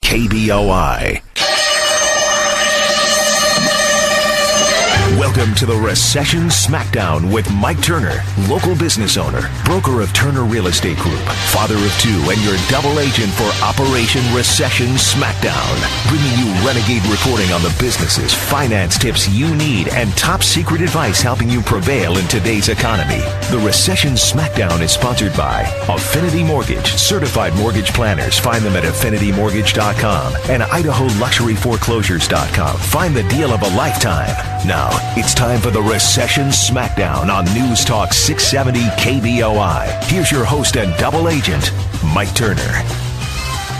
KBOI. Welcome to the Recession Smackdown with Mike Turner, local business owner, broker of Turner Real Estate Group, father of two, and your double agent for Operation Recession Smackdown. Bringing you renegade reporting on the businesses, finance tips you need, and top secret advice helping you prevail in today's economy. The Recession Smackdown is sponsored by Affinity Mortgage, certified mortgage planners. Find them at affinitymortgage.com and IdahoLuxuryForeclosures.com. Find the deal of a lifetime. Now, it's time for the Recession Smackdown on News Talk 670 KBOI. Here's your host and double agent, Mike Turner.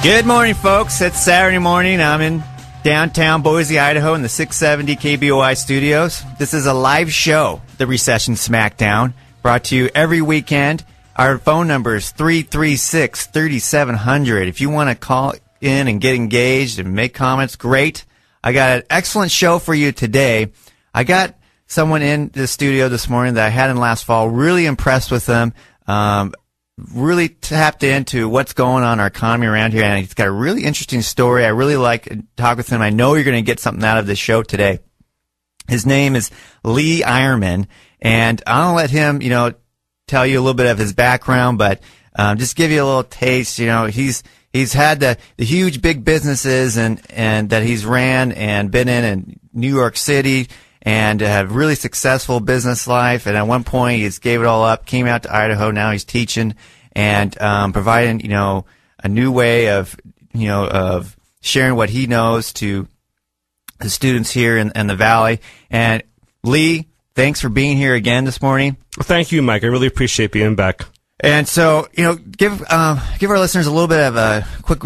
Good morning, folks. It's Saturday morning. I'm in downtown Boise, Idaho in the 670 KBOI Studios. This is a live show, the Recession Smackdown, brought to you every weekend. Our phone number is 336-3700. If you want to call in and get engaged and make comments, great. I got an excellent show for you today. I got someone in the studio this morning that I had in last fall. Really impressed with them. Really tapped into what's going on in our economy around here, and he's got a really interesting story. I really like to talk with him. I know you're going to get something out of this show today. His name is Lee Eyerman, and I'll let him, tell you a little bit of his background, but just give you a little taste. He's had the huge big businesses and that he's ran and been in New York City, and had really successful business life. And at one point, he just gave it all up, came out to Idaho. Now he's teaching and providing, a new way of sharing what he knows to the students here in the Valley. And Lee, thanks for being here again this morning. Well, thank you, Mike. I really appreciate being back. And so, give our listeners a little bit of a quick.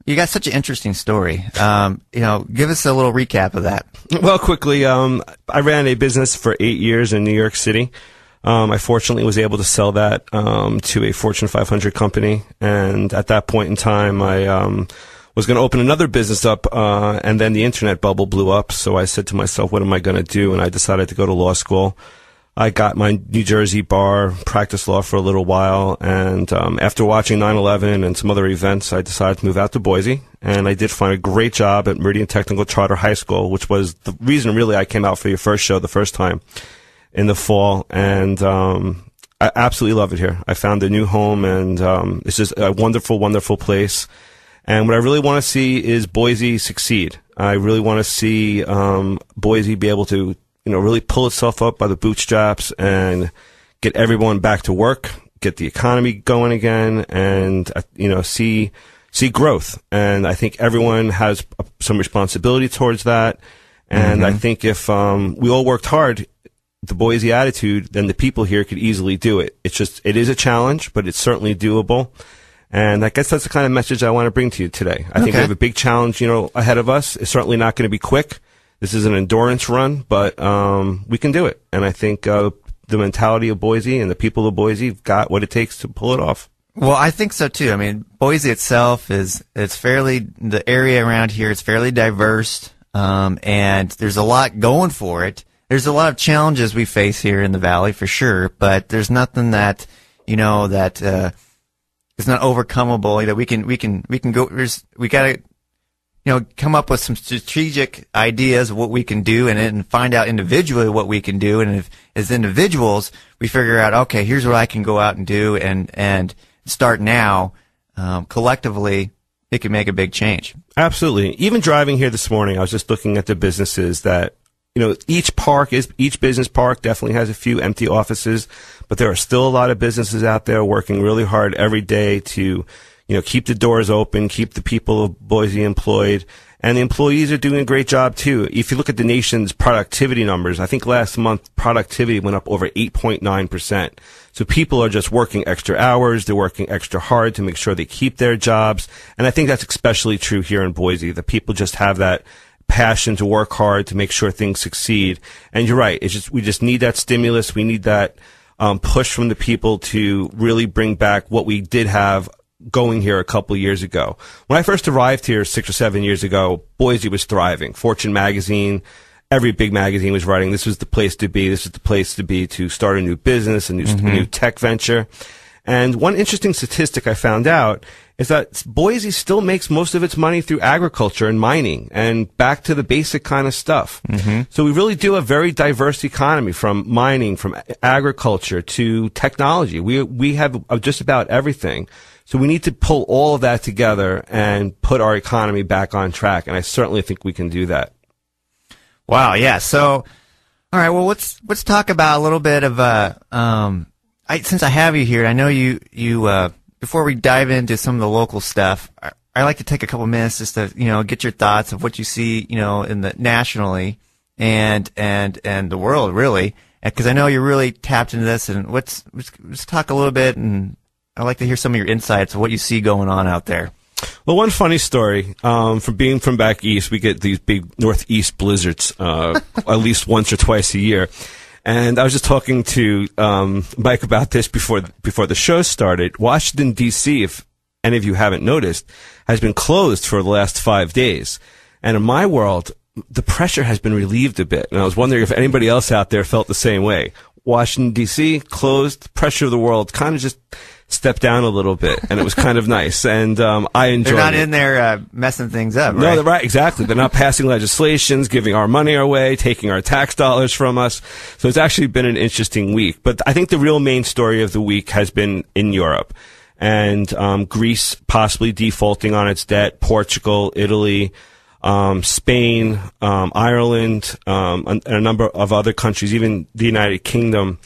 You got such an interesting story. Give us a little recap of that. Well, quickly, I ran a business for 8 years in New York City. I fortunately was able to sell that to a Fortune 500 company, and at that point in time, I was going to open another business up, and then the internet bubble blew up. So I said to myself, "What am I going to do?" And I decided to go to law school. I got my New Jersey bar, practiced law for a little while, and after watching 9/11 and some other events, I decided to move out to Boise, and I did find a great job at Meridian Technical Charter High School, which was the reason really I came out for your first show the first time in the fall, and I absolutely love it here. I found a new home, and it's just a wonderful, wonderful place. And what I really want to see is Boise succeed. I really want to see Boise be able to really pull itself up by the bootstraps and get everyone back to work, get the economy going again, and, see growth. And I think everyone has some responsibility towards that. And I think if we all worked hard, the Boise attitude, then the people here could easily do it. It is a challenge, but it's certainly doable. And I guess that's the kind of message I want to bring to you today. I think we have a big challenge, ahead of us. It's certainly not going to be quick. This is an endurance run, but we can do it. And I think the mentality of Boise and the people of Boise have got what it takes to pull it off. Well, I think so too. I mean, Boise itself the area around here is fairly diverse, and there's a lot going for it. There's a lot of challenges we face here in the Valley for sure, but there's nothing that is not overcomable. That we can go. We got to come up with some strategic ideas of what we can do and find out individually what we can do. And if, as individuals, we figure out, okay, here's what I can go out and do and start now, collectively, it can make a big change. Absolutely. Even driving here this morning, I was just looking at the businesses that, each business park definitely has a few empty offices, but there are still a lot of businesses out there working really hard every day to keep the doors open, keep the people of Boise employed, and the employees are doing a great job too. If you look at the nation's productivity numbers, I think last month productivity went up over 8.9%. So people are just working extra hours, they're working extra hard to make sure they keep their jobs, and I think that's especially true here in Boise, that people just have that passion to work hard to make sure things succeed. And you're right, we just need that stimulus, we need that push from the people to really bring back what we did have going here a couple of years ago. When I first arrived here 6 or 7 years ago, Boise was thriving. Fortune magazine, every big magazine was writing, this was the place to be. This is the place to be to start a new business, a new tech venture. And one interesting statistic I found out is that Boise still makes most of its money through agriculture and mining and back to the basic kind of stuff. So we really do a very diverse economy, from mining, from agriculture to technology. We have just about everything. So we need to pull all of that together and put our economy back on track. And I certainly think we can do that. Wow. Yeah. So, all right. Well, let's talk about a little bit of, since I have you here, I know you before we dive into some of the local stuff, I like to take a couple minutes just to, get your thoughts of what you see, in the nationally and the world, really, because I know you're really tapped into this. And let's talk a little bit, and I'd like to hear some of your insights of what you see going on out there. Well, one funny story, from being from back east, we get these big northeast blizzards, at least once or twice a year. And I was just talking to Mike about this before the show started. Washington, D.C., if any of you haven't noticed, has been closed for the last 5 days. And in my world, the pressure has been relieved a bit. And I was wondering if anybody else out there felt the same way. Washington, D.C., closed, pressure of the world kind of just stepped down a little bit, and it was kind of nice. And I enjoyed it. They're not in there messing things up, right? No, they're right, exactly. They're not passing legislations, giving our money away, taking our tax dollars from us. So it's actually been an interesting week. But I think the real main story of the week has been in Europe. And Greece possibly defaulting on its debt, Portugal, Italy, Spain, Ireland, and a number of other countries, even the United Kingdom,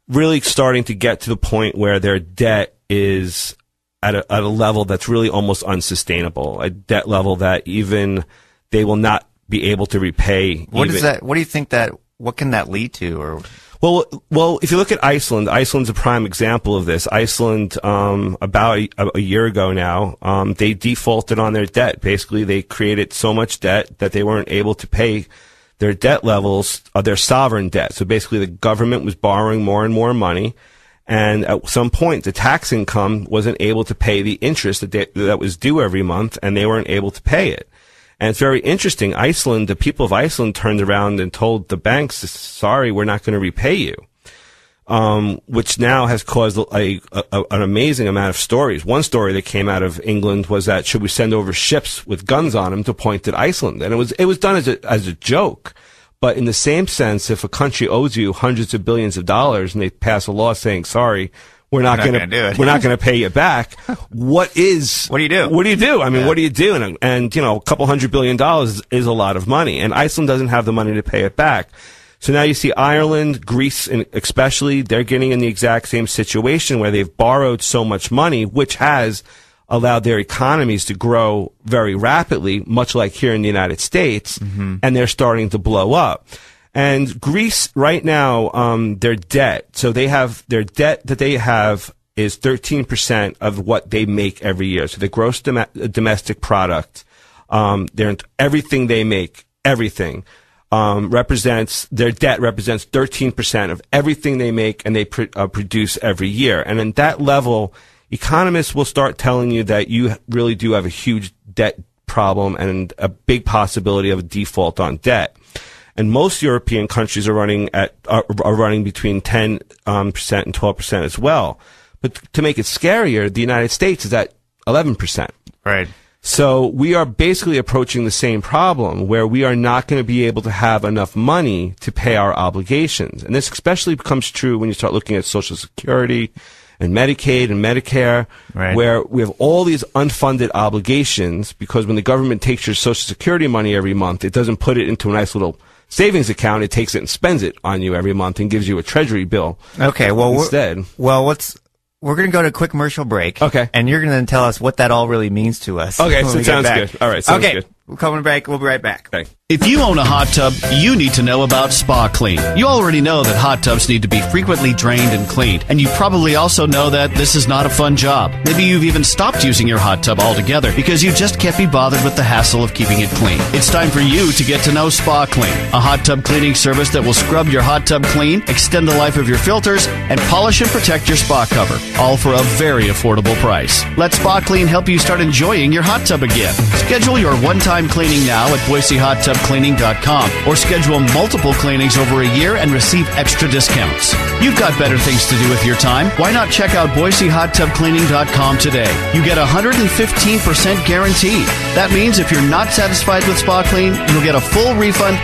really starting to get to the point where their debt is at a level that's really almost unsustainable, a debt level that even they will not be able to repay. What do you think what can that lead to? Or Well, if you look at Iceland, Iceland's a prime example of this. Iceland, about a year ago now, they defaulted on their debt. Basically, they created so much debt that they weren't able to pay their debt levels, their sovereign debt. So basically, the government was borrowing more and more money, and at some point, the tax income wasn't able to pay the interest that was due every month, and they weren't able to pay it. And it's very interesting. Iceland, the people of Iceland turned around and told the banks, sorry, we're not going to repay you. Which now has caused an amazing amount of stories. One story that came out of England was that should we send over ships with guns on them to point at Iceland? And it was done as a joke. But in the same sense, if a country owes you hundreds of billions of dollars and they pass a law saying, sorry, we're not going to pay you back. What do you do? What do you do? I mean, What do you do? And a couple $100 billion is a lot of money, and Iceland doesn't have the money to pay it back. So now you see Ireland, Greece, and especially, they're getting in the exact same situation where they've borrowed so much money, which has allowed their economies to grow very rapidly, much like here in the United States, and they're starting to blow up. And Greece right now, their debt, so their debt that they have is 13% of what they make every year. So the gross domestic product, everything they make, everything, their debt represents 13% of everything they make and they produce every year. And in that level, economists will start telling you that you really do have a huge debt problem and a big possibility of a default on debt. And most European countries are running between 10% and 12% as well. But to make it scarier, the United States is at 11%. Right. So we are basically approaching the same problem where we are not going to be able to have enough money to pay our obligations. And this especially becomes true when you start looking at Social Security and Medicaid and Medicare, right, where we have all these unfunded obligations because when the government takes your Social Security money every month, it doesn't put it into a nice little savings account. It takes it and spends it on you every month and gives you a treasury bill. Okay, well, instead. We're going to go to a quick commercial break. Okay. And you're going to tell us what that all really means to us. Okay, so it sounds good. All right, sounds good. We'll come back. We'll be right back. Okay. If you own a hot tub, you need to know about Spa Clean. You already know that hot tubs need to be frequently drained and cleaned, and you probably also know that this is not a fun job. Maybe you've even stopped using your hot tub altogether because you just can't be bothered with the hassle of keeping it clean. It's time for you to get to know Spa Clean, a hot tub cleaning service that will scrub your hot tub clean, extend the life of your filters, and polish and protect your spa cover, all for a very affordable price. Let Spa Clean help you start enjoying your hot tub again. Schedule your one-time time cleaning now at BoiseHotTubCleaning.com or schedule multiple cleanings over a year and receive extra discounts. You've got better things to do with your time. Why not check out BoiseHotTubCleaning.com today? You get 115% guaranteed. That means if you're not satisfied with Spa Clean, you'll get a full refund